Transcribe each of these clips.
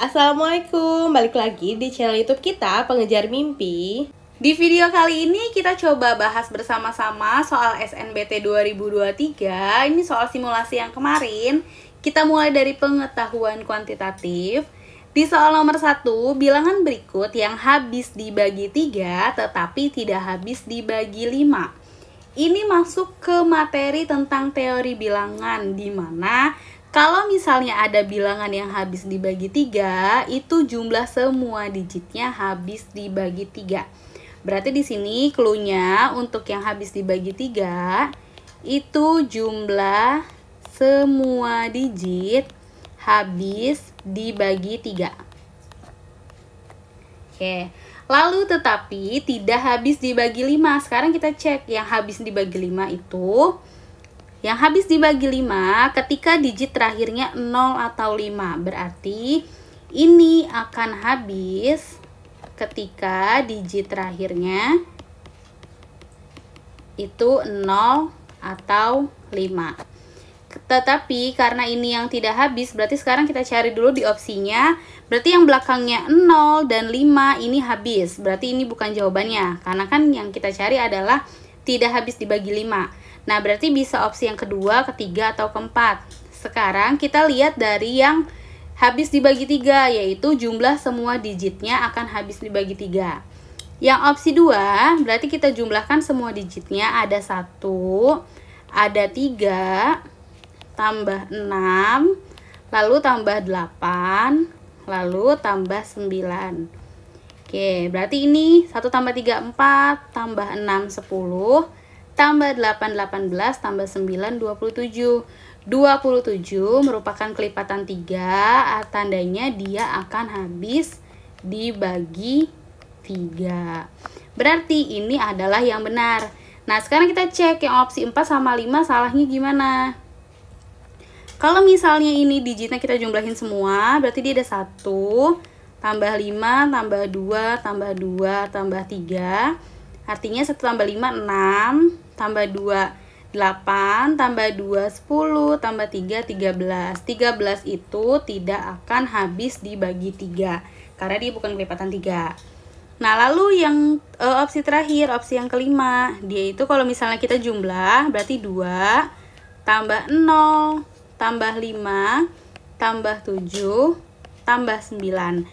Assalamualaikum, balik lagi di channel YouTube kita, Pengejar Mimpi. Di video kali ini kita coba bahas bersama-sama soal SNBT 2023. Ini soal simulasi yang kemarin. Kita mulai dari pengetahuan kuantitatif. Di soal nomor 1, bilangan berikut yang habis dibagi 3 tetapi tidak habis dibagi 5. Ini masuk ke materi tentang teori bilangan, di mana kalau misalnya ada bilangan yang habis dibagi 3, itu jumlah semua digitnya habis dibagi 3. Berarti di sini clue-nya untuk yang habis dibagi 3, itu jumlah semua digit habis dibagi 3. Oke. Lalu tetapi tidak habis dibagi 5. Sekarang kita cek yang habis dibagi 5 itu. Yang habis dibagi 5 ketika digit terakhirnya 0 atau 5. Berarti ini akan habis ketika digit terakhirnya itu 0 atau 5. Tetapi karena ini yang tidak habis, berarti sekarang kita cari dulu di opsinya. Berarti yang belakangnya 0 dan 5 ini habis. Berarti ini bukan jawabannya. Karena kan yang kita cari adalah tidak habis dibagi 5. Nah, berarti bisa opsi yang kedua, ketiga, atau keempat. Sekarang kita lihat dari yang habis dibagi 3, yaitu jumlah semua digitnya akan habis dibagi 3. Yang opsi 2, berarti kita jumlahkan semua digitnya, ada 1, ada 3, tambah 6, lalu tambah 8, lalu tambah 9. Oke, berarti ini 1 tambah 3, 4, tambah 6, 10, tambah 8, 18, tambah 9, 27. 27 merupakan kelipatan 3, tandanya dia akan habis dibagi 3. Berarti ini adalah yang benar. Nah, sekarang kita cek yang opsi 4 sama 5 salahnya gimana. Kalau misalnya ini digitnya kita jumlahin semua, berarti dia ada 1, tambah 5, tambah 2, tambah 2, tambah 3. Artinya 1 tambah 5, 6, tambah 2, 8, tambah 2, 10, tambah 3, 13. 13 itu tidak akan habis dibagi 3, karena dia bukan kelipatan 3. Nah, lalu yang opsi terakhir, opsi yang kelima, dia itu kalau misalnya kita jumlah, berarti 2, tambah 0, tambah 5, tambah 7, tambah 9.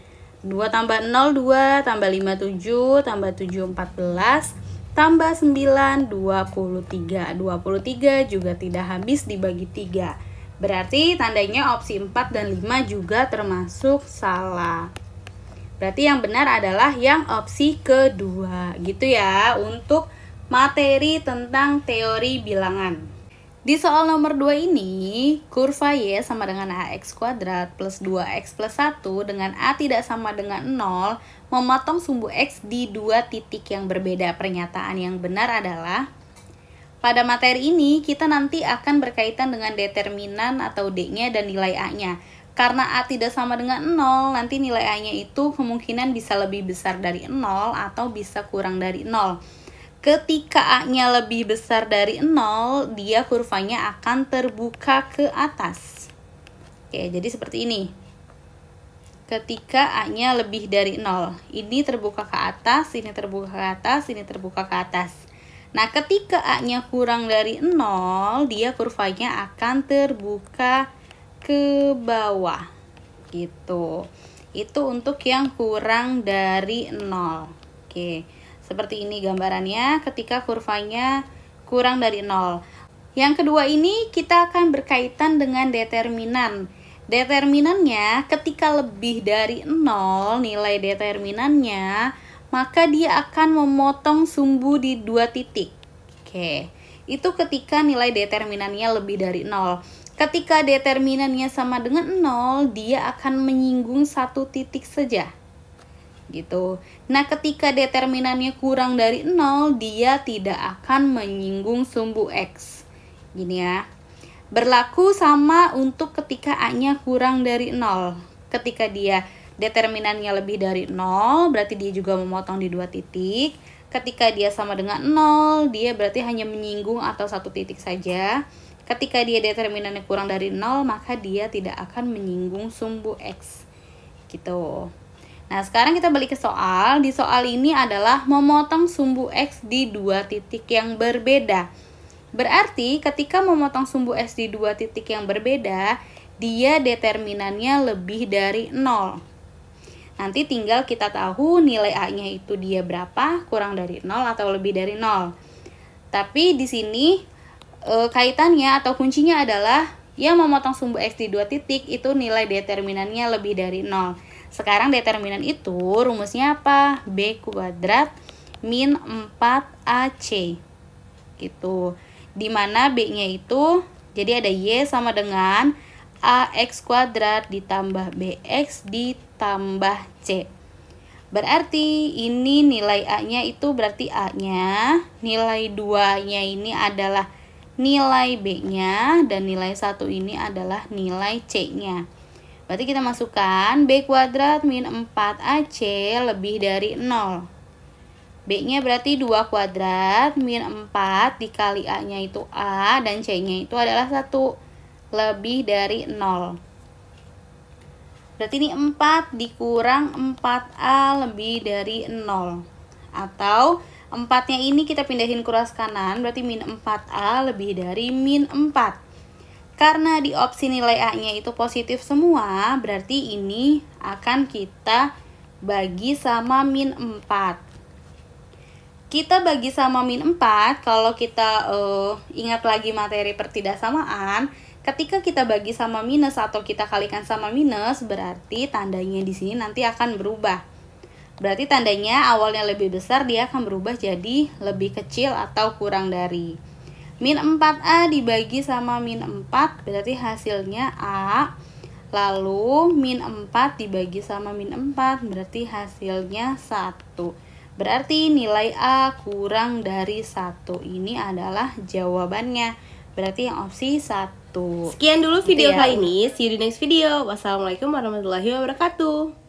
2 tambah 0, 2, tambah 5, 7, tambah 7, 14, tambah 9, 23. 23 juga tidak habis dibagi 3. Berarti tandanya opsi 4 dan 5 juga termasuk salah. Berarti yang benar adalah yang opsi kedua. Gitu ya, untuk materi tentang teori bilangan. Di soal nomor 2 ini, kurva Y sama dengan AX kuadrat plus 2X plus 1 dengan A tidak sama dengan 0 memotong sumbu X di 2 titik yang berbeda. Pernyataan yang benar adalah, pada materi ini kita nanti akan berkaitan dengan determinan atau D-nya dan nilai A-nya. Karena A tidak sama dengan 0, nanti nilai A-nya itu kemungkinan bisa lebih besar dari 0 atau bisa kurang dari 0. Ketika A-nya lebih besar dari 0, dia kurvanya akan terbuka ke atas. Oke, jadi seperti ini. Ketika A-nya lebih dari 0, ini terbuka ke atas, ini terbuka ke atas, ini terbuka ke atas. Nah, ketika A-nya kurang dari 0, dia kurvanya akan terbuka ke bawah. Gitu. Itu untuk yang kurang dari 0. Oke. Seperti ini gambarannya ketika kurvanya kurang dari 0. Yang kedua ini kita akan berkaitan dengan determinan. Determinannya ketika lebih dari 0 nilai determinannya, maka dia akan memotong sumbu di 2 titik. Oke, itu ketika nilai determinannya lebih dari 0. Ketika determinannya sama dengan 0, dia akan menyinggung 1 titik saja. Gitu. Nah, ketika determinannya kurang dari 0, dia tidak akan menyinggung sumbu X. Gini ya. Berlaku sama untuk ketika A-nya kurang dari 0. Ketika dia determinannya lebih dari 0, berarti dia juga memotong di 2 titik. Ketika dia sama dengan 0, dia berarti hanya menyinggung atau 1 titik saja. Ketika dia determinannya kurang dari 0, maka dia tidak akan menyinggung sumbu X. gitu. Nah, sekarang kita balik ke soal. Di soal ini adalah memotong sumbu X di dua titik yang berbeda. Berarti ketika memotong sumbu X di dua titik yang berbeda, dia determinannya lebih dari 0. Nanti tinggal kita tahu nilai A-nya itu dia berapa, kurang dari 0 atau lebih dari 0. Tapi di sini kaitannya atau kuncinya adalah yang memotong sumbu X di dua titik itu nilai determinannya lebih dari 0. Sekarang determinan itu rumusnya apa? B kuadrat min 4AC. Gitu. Dimana B-nya itu jadi ada Y sama dengan AX kuadrat ditambah BX ditambah C. Berarti ini nilai A-nya itu berarti A-nya, nilai 2-nya ini adalah nilai B-nya, dan nilai 1 ini adalah nilai C-nya. Berarti kita masukkan B kuadrat min 4AC lebih dari 0. B-nya berarti 2 kuadrat min 4 dikali A-nya itu A, dan C-nya itu adalah 1. Lebih dari 0. Berarti ini 4 dikurang 4A lebih dari 0. Atau 4-nya ini kita pindahin ke ruas kanan, berarti min 4A lebih dari min 4. Karena di opsi nilai A-nya itu positif semua, berarti ini akan kita bagi sama min 4. Kita bagi sama min 4, kalau kita ingat lagi materi pertidaksamaan, ketika kita bagi sama minus atau kita kalikan sama minus, berarti tandanya di sini nanti akan berubah. Berarti tandanya awalnya lebih besar, dia akan berubah jadi lebih kecil atau kurang dari. Min 4A dibagi sama min 4, berarti hasilnya A. Lalu min 4 dibagi sama min 4, berarti hasilnya 1. Berarti nilai A kurang dari 1. Ini adalah jawabannya. Berarti yang opsi 1. Sekian dulu video Gitu ya. kali ini. See you di next video. Wassalamualaikum warahmatullahi wabarakatuh.